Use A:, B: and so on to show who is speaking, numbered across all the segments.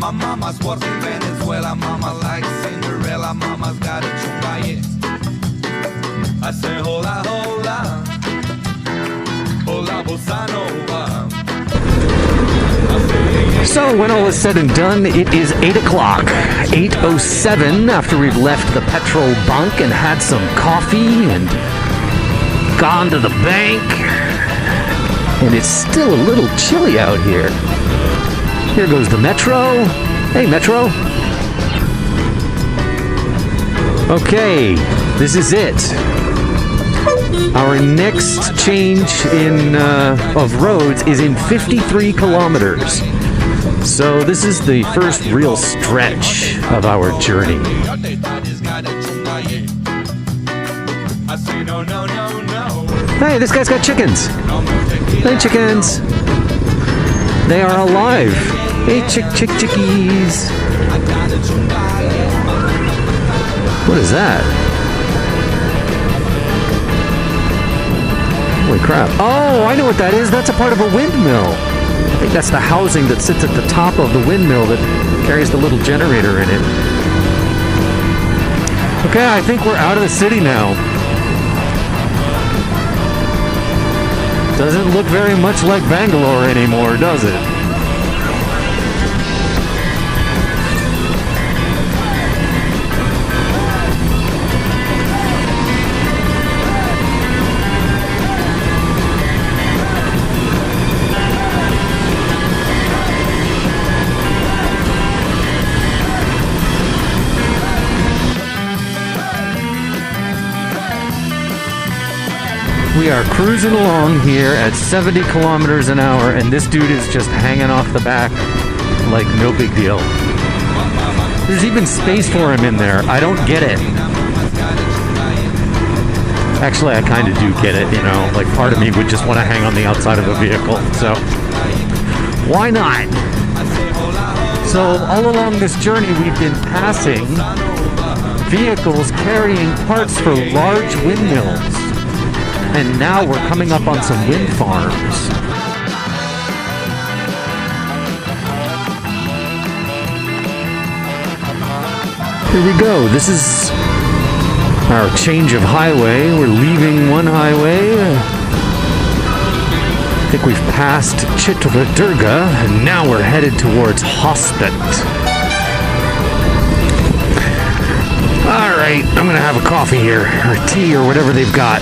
A: My mama's was in Venezuela. Mama likes Cinderella. Mama's got a chungaye. I say hola, hola. Hola, bossa nova.
B: So when all is said and done, it is 8 o'clock, 8:07, after we've left the petrol bunk and had some coffee and gone to the bank. And it's still a little chilly out here. Here goes the metro. Hey, metro. Okay, this is it. Our next change of roads is in 53 kilometers. So this is the first real stretch of our journey. Hey, this guy's got chickens. Hey, chickens. They are alive. Hey, chickies. What is that? Holy crap. Oh, I know what that is. That's a part of a windmill. I think that's the housing that sits at the top of the windmill that carries the little generator in it. Okay, I think we're out of the city now. Doesn't look very much like Bangalore anymore, does it? We are cruising along here at 70 kilometers an hour, and this dude is just hanging off the back like no big deal. There's even space for him in there. I don't get it. Actually, I kind of do get it, you know. Like, part of me would just want to hang on the outside of the vehicle, so why not? So all along this journey, we've been passing vehicles carrying parts for large windmills. And now we're coming up on some wind farms. Here we go. This is our change of highway. We're leaving one highway. I think we've passed Chitradurga, and now we're headed towards Hospit. All right, I'm gonna have a coffee here, or tea, or whatever they've got.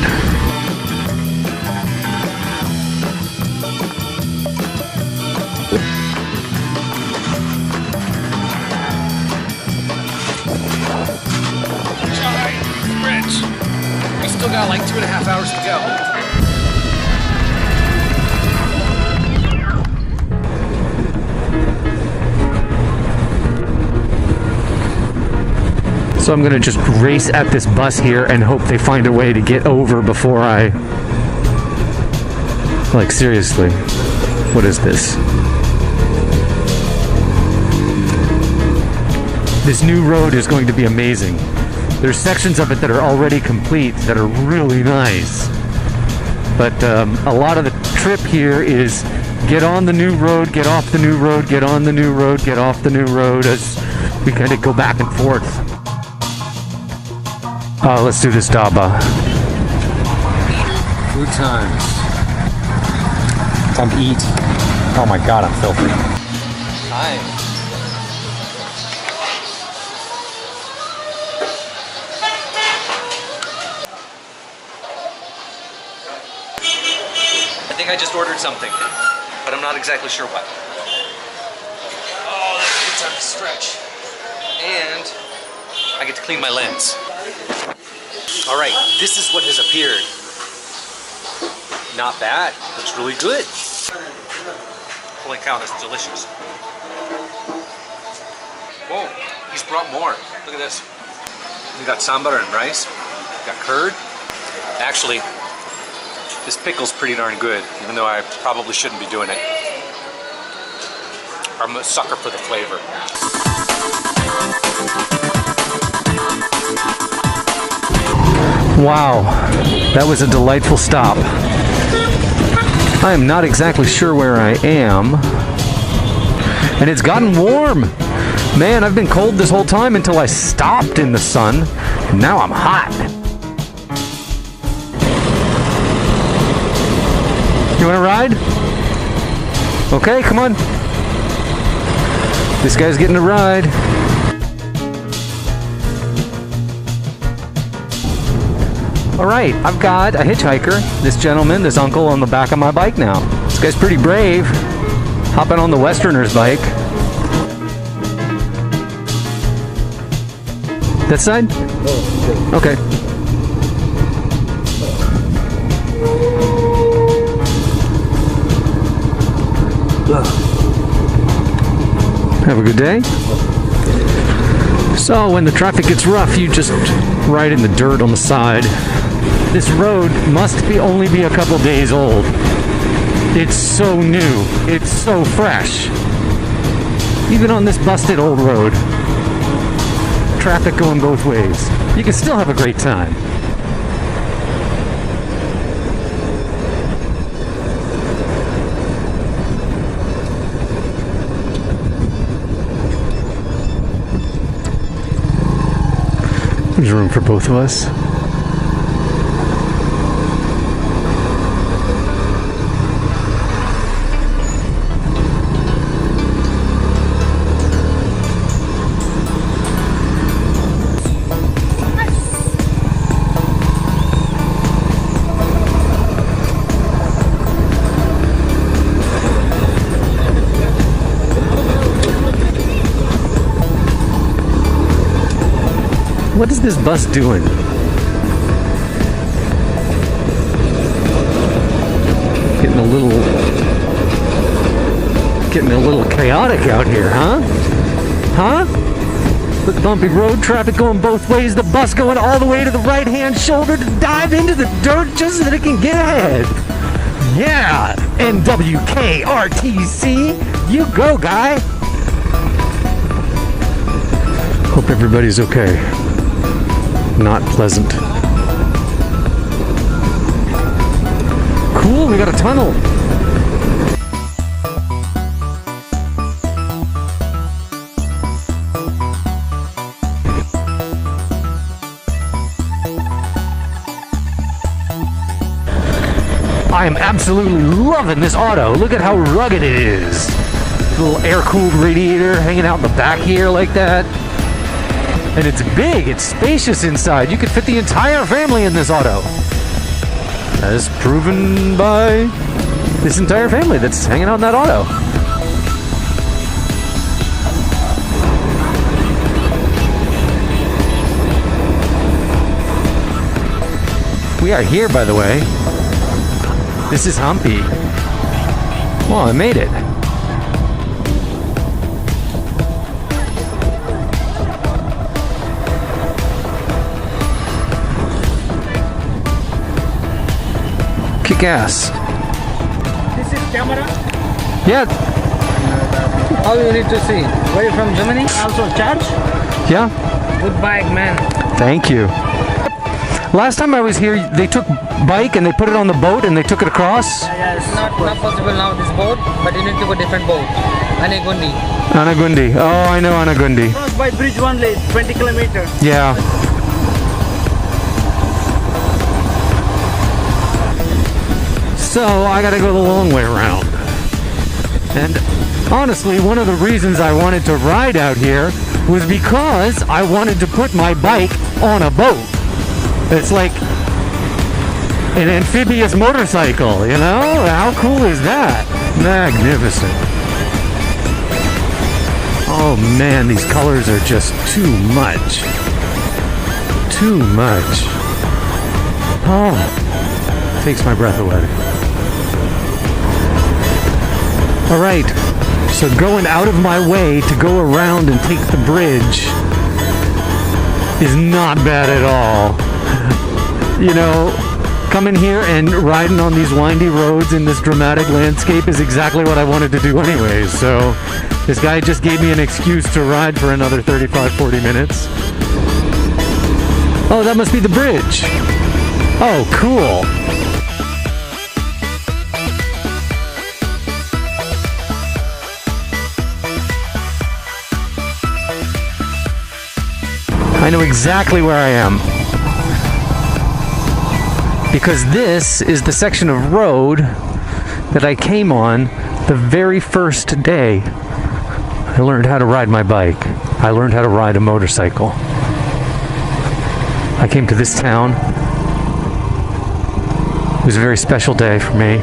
C: Got like 2.5 hours to
B: go. So I'm gonna just race at this bus here and hope they find a way to get over before I... Like, seriously, what is this? This new road is going to be amazing. There's sections of it that are already complete that are really nice. But a lot of the trip here is get on the new road, get off the new road, get on the new road, get off the new road, as we kind of go back and forth. Let's do this daba.
C: Good times. Time to eat. Oh my god, I'm filthy. Hi. I just ordered something, but I'm not exactly sure what. Oh, that's a good time to stretch. And I get to clean my lens. All right, this is what has appeared. Not bad, looks really good. Holy cow, that's delicious. Whoa, he's brought more. Look at this. We got sambar and rice, we got curd. Actually, this pickle's pretty darn good, even though I probably shouldn't be doing it. I'm a sucker for the flavor.
B: Wow, that was a delightful stop. I am not exactly sure where I am. And it's gotten warm. Man, I've been cold this whole time until I stopped in the sun. And now I'm hot. You want to ride? Okay, come on. This guy's getting a ride. All right, I've got a hitchhiker, this gentleman, this uncle on the back of my bike now. This guy's pretty brave, hopping on the Westerner's bike. That side? Okay. Have a good day. So when the traffic gets rough, you just ride in the dirt on the side. This road must only be a couple days old. It's so new. It's so fresh. Even on this busted old road. Traffic going both ways. You can still have a great time. There's room for both of us. What is this bus doing? Getting a little chaotic out here, huh? Huh? The bumpy road, traffic going both ways, the bus going all the way to the right-hand shoulder to dive into the dirt just so that it can get ahead. Yeah, NWKRTC, you go, guy. Hope everybody's okay. Not pleasant. Cool, we got a tunnel. I am absolutely loving this auto. Look at how rugged it is. Little air-cooled radiator hanging out in the back here like that. And it's big, it's spacious inside. You could fit the entire family in this auto. As proven by this entire family that's hanging out in that auto. We are here, by the way. This is Hampi. Well, I made it. Gas.
D: This is camera.
B: Yeah.
D: All you need to see. Where you from? Germany? Also charge?
B: Yeah.
D: Good bike, man.
B: Thank you. Last time I was here, they took bike and they put it on the boat and they took it across.
D: Yeah, it's not possible now this boat, but you need to go different boat. Anagundi.
B: Anagundi. Oh, I know Anagundi.
D: Cross by bridge only, 20 kilometers.
B: Yeah. So I gotta go the long way around. And honestly, one of the reasons I wanted to ride out here was because I wanted to put my bike on a boat. It's like an amphibious motorcycle, you know? How cool is that? Magnificent. Oh man, these colors are just too much. Too much. Oh, takes my breath away. All right, so going out of my way to go around and take the bridge is not bad at all. You know, coming here and riding on these windy roads in this dramatic landscape is exactly what I wanted to do anyways. So this guy just gave me an excuse to ride for another 35-40 minutes. Oh, that must be the bridge. Oh, cool. I know exactly where I am. Because this is the section of road that I came on the very first day I learned how to ride my bike. I learned how to ride a motorcycle. I came to this town. It was a very special day for me.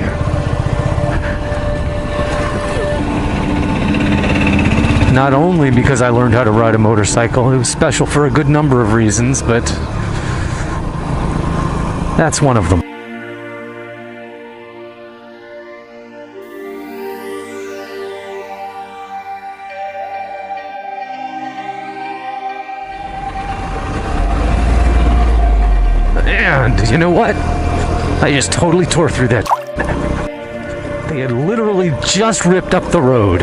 B: Not only because I learned how to ride a motorcycle, it was special for a good number of reasons, but that's one of them. And you know what? I just totally tore through that. They had literally just ripped up the road.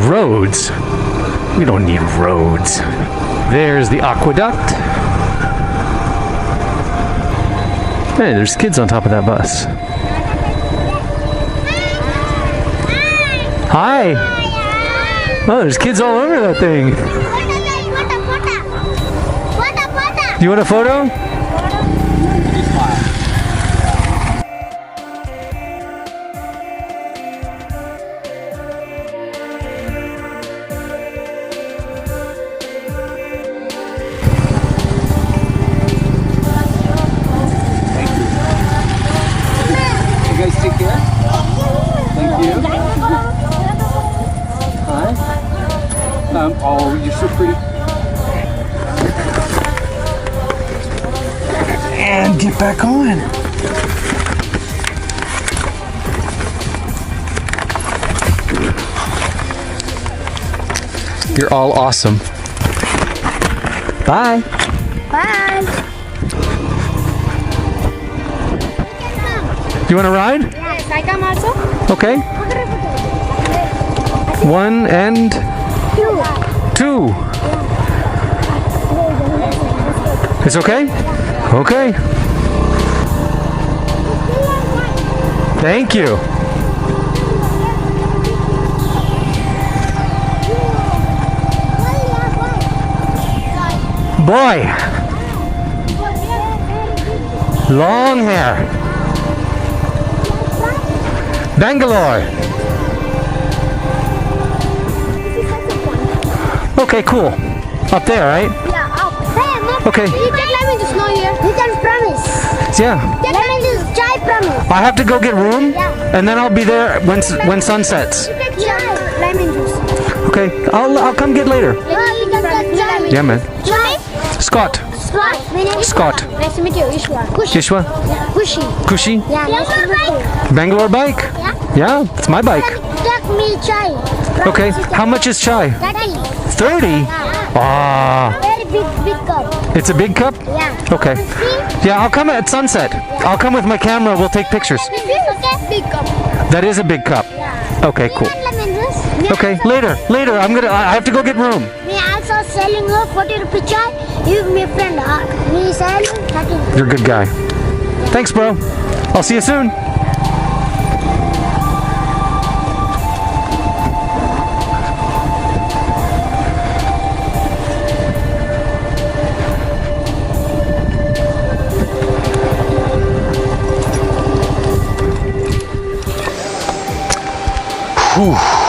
B: Roads? We don't need roads. There's the aqueduct. Hey, there's kids on top of that bus. Hi! Oh, there's kids all over that thing. You want a photo?
E: Oh, you're so pretty. And get back on.
B: You're all awesome. Bye.
F: Bye.
B: You want to ride?
F: Yes, I come also.
B: Okay. 1 and 2. It's okay? Okay. Thank you. Boy. Long hair. Bangalore. Okay, cool. Up there, right?
F: Yeah, up there.
B: Okay.
F: You can lemon juice now here. You can promise.
B: Yeah.
F: Get lemon juice, chai promise.
B: I have to go get room,
F: Yeah.
B: and then I'll be there when sun sets.
F: You can chai lemon juice.
B: Okay, I'll come get later.
F: You can get chai.
B: Yeah, man.
F: Chai.
B: Scott.
F: Scott. My name is
B: Scott.
F: Ishwa. Nice to meet you, Ishwa. Kushi.
B: Yeshua.
F: Yeah. Kushi.
B: Kushi.
F: Yeah, nice to meet you.
B: Bangalore bike.
F: Yeah.
B: Yeah, it's my bike.
F: Take me chai.
B: Okay, how much is chai? 30? Ah,
F: Very big cup.
B: it's a big cup?
F: Yeah.
B: Okay. Yeah, I'll come at sunset. I'll come with my camera. We'll take pictures.
F: This is okay? Big cup.
B: That is a big cup.
F: Yeah.
B: Okay, cool.
F: You want lemon juice?
B: Okay, later. I have to go get room.
F: Me also selling her 40 rupee chai. You my friend. Me selling 30.
B: You're a good guy. Thanks, bro. I'll see you soon.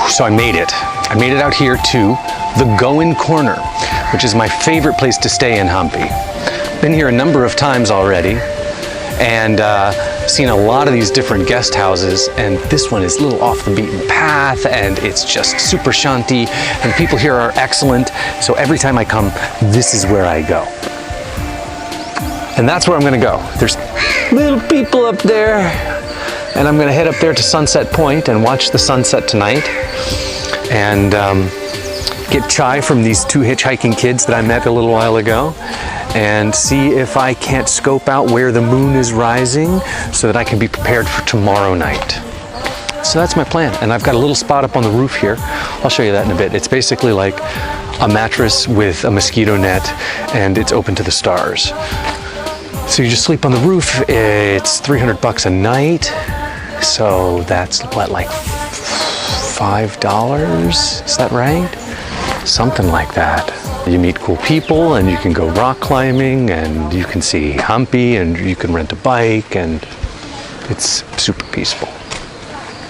C: So I made it. I made it out here to the Goan Corner, which is my favorite place to stay in Hampi. Been here a number of times already, and seen a lot of these different guest houses, and this one is a little off the beaten path, and it's just super shanty, and the people here are excellent, so every time I come, this is where I go. And that's where I'm gonna go. There's little people up there, and I'm gonna head up there to Sunset Point and watch the sunset tonight, and get chai from these 2 hitchhiking kids that I met a little while ago, and see if I can't scope out where the moon is rising so that I can be prepared for tomorrow night. So that's my plan, and I've got a little spot up on the roof here. I'll show you that in a bit. It's basically like a mattress with a mosquito net, and it's open to the stars. So you just sleep on the roof. It's $300 a night, so that's what, like $5? Is that right? Something like that.
B: You meet cool people, and you can go rock climbing, and you can see Hampi, and you can rent a bike, and it's super peaceful.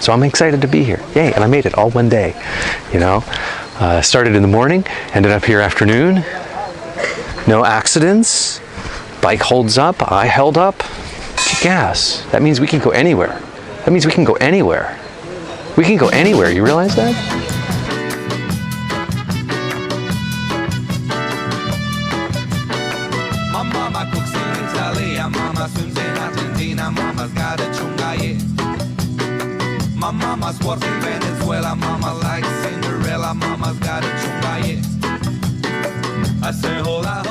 B: So I'm excited to be here. Yay, and I made it all one day, you know. Started in the morning, ended up here afternoon. No accidents. Bike holds up, I held up. Kick ass. That means we can go anywhere. That means we can go anywhere. We can go anywhere, you realize that?
A: My mama cooks in Italy, mama swims in Argentina, mama's got a chunga, yeah. My mama's works in Venezuela, mama likes Cinderella, mama's got a chunga, yeah. I say hola,